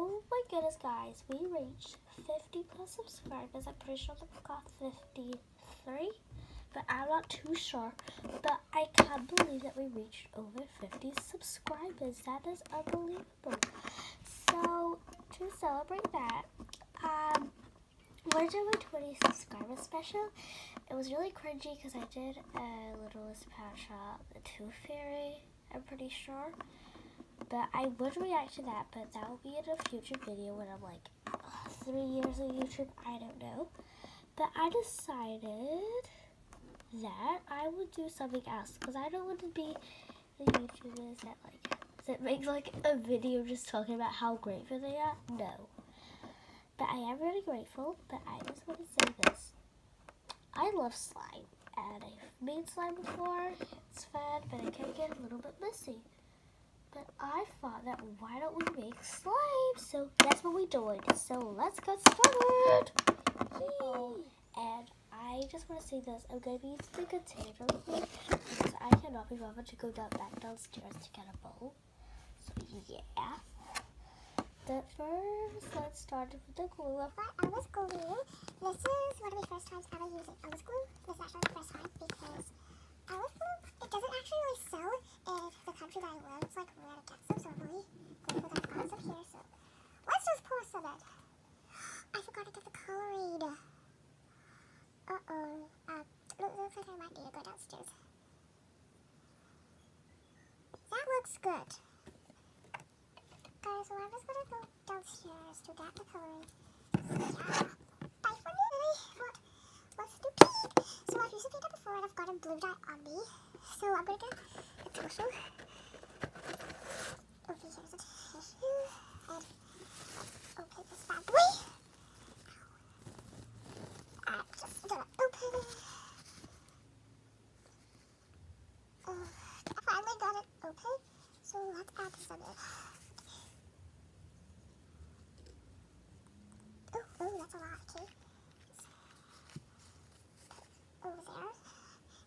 Oh my goodness, guys, we reached 50 plus subscribers. I'm pretty sure that we got 53, but I'm not too sure. But I can't believe that we reached over 50 subscribers. That is unbelievable. So to celebrate that, we're doing a 20 subscriber special. It was really cringy because I did a Littlest Pet Shop, the Tooth Fairy, I'm pretty sure. But I would react to that, but that will be in a future video when I'm like 3 years on YouTube, I don't know. But I decided that I would do something else because I don't want to be the YouTubers that make like a video just talking about how grateful they are. No. But I am really grateful, but I just want to say this. I love slime, and I've made slime before. It's fun, but it can get a little bit messy. But I thought that why don't we make slime? So that's what we're doing. So let's get started. Yay. And I just want to say this. I'm going to be using the container because I cannot be bothered to go back downstairs to get a bowl. So yeah. But first, let's start with the glue. I've got Elmer's glue. This is one of my first times ever using Elmer's glue. This is actually the first time because Elmer's glue, it doesn't actually really sell in the country that I live. It's like rare to get some, so I'm really grateful that I've got some here. So let's just pour some in. I forgot to get the coloring. It looks like I might need to go downstairs. That looks good. Guys, so I'm just gonna go downstairs to get the coloring. Yeah. Bye for me. Let's do pink. So I've used the paper before and I've got a blue dye on me. So I'm gonna get a tissue. Okay, here's a tissue. And open this bad boy. I'm just gonna open it. I finally got it open. So let's add some in. Oh, that's a lot, okay. Over there.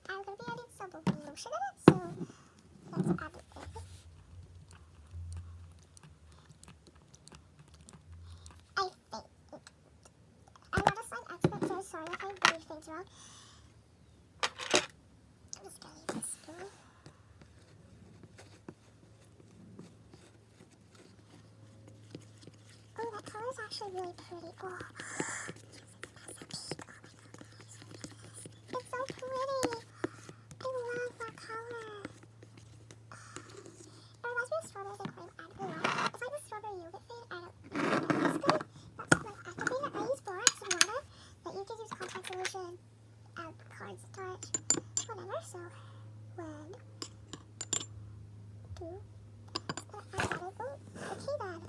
I'm going to be adding some lotion in it, so let's add it in. I think. I'm not a slime expert, so sorry if I'm doing things wrong. I'm just going to use this spoon. Oh, that color is actually really pretty. Oh. It's so pretty. I love that color. It reminds me of strawberries and cream and vanilla. It's like the strawberry yogurt thing. I don't know. It's good. That's my activator. I use borax and water, but you can use contact solution, cornstarch, whatever. So, 1, 2, I got it. Oh, okay then.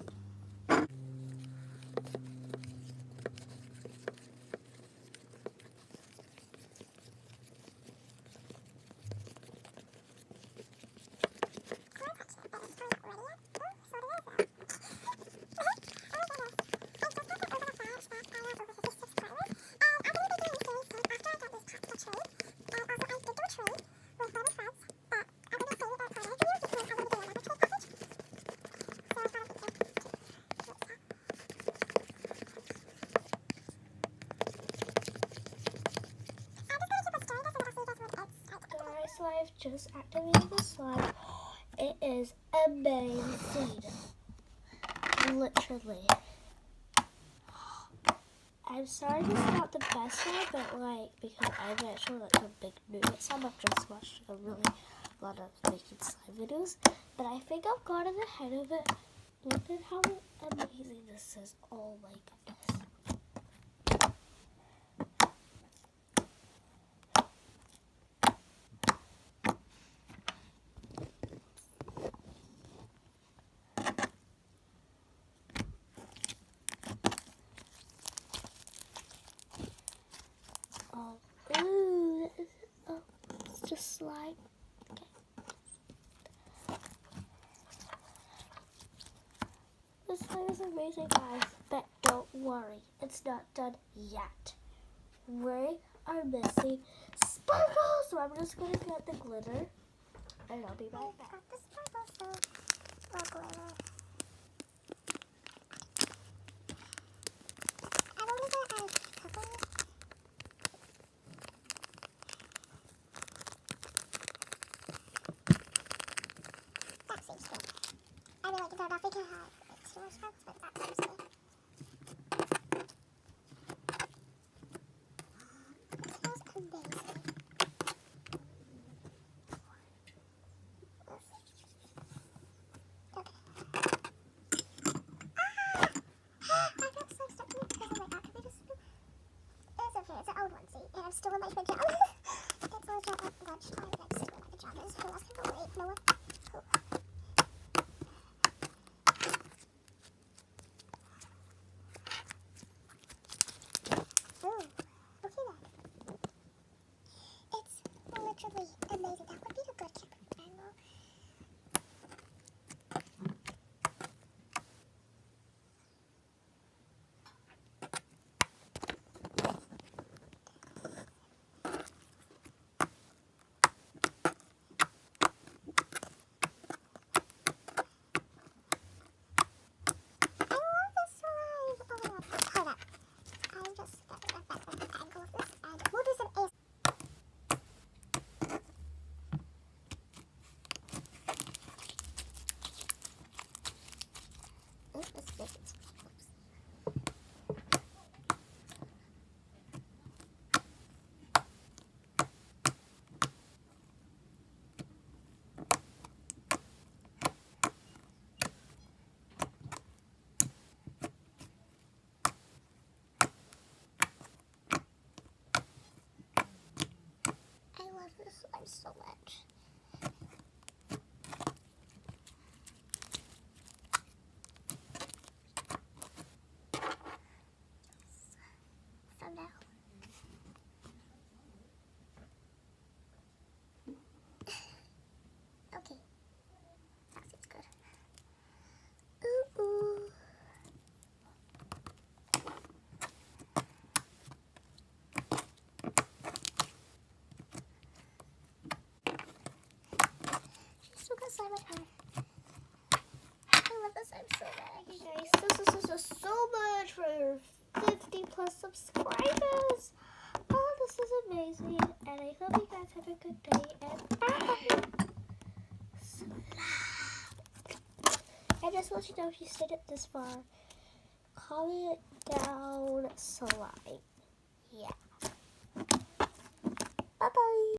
So I've just activated the slime. It is amazing. Literally. I'm sorry this is not the best one, but like, because I'm actually like a big noob at slime. I've just watched a really lot of making slime videos. But I think I've gotten ahead of it. Look at how amazing this is. Oh my goodness. Ooh, it's just slime. Okay. This slime is amazing, guys, but don't worry, it's not done yet. We are missing sparkles, so I'm just going to get the glitter, and I'll be right back. Got the sparkles, so we'll glitter. marshmallows, but that seems good. It smells amazing. Okay. I got so stuck in it because of my activated soup. It's okay, it's an old one, see? And I'm still in my pajamas. It's lunchtime. I'm still in my pajamas. Who else can go wait? No one? Cool. Ooh, okay then. It's literally amazing. That would be a good camping triangle. I love this slime. Oh my god. Hold up. I'm just getting a better angle of this, and we'll do some ASMR. Oops, this is oops. I love this slime so much. So now. Okay. That seems good. Ooh, ooh. She's still got slime on her. I love this slime so much. Hey guys, this is so much for 50 plus subscribers. Oh, this is amazing. And I hope you guys have a good day. And bye. I just want you to know if you stayed up this far, comment down slime. Yeah.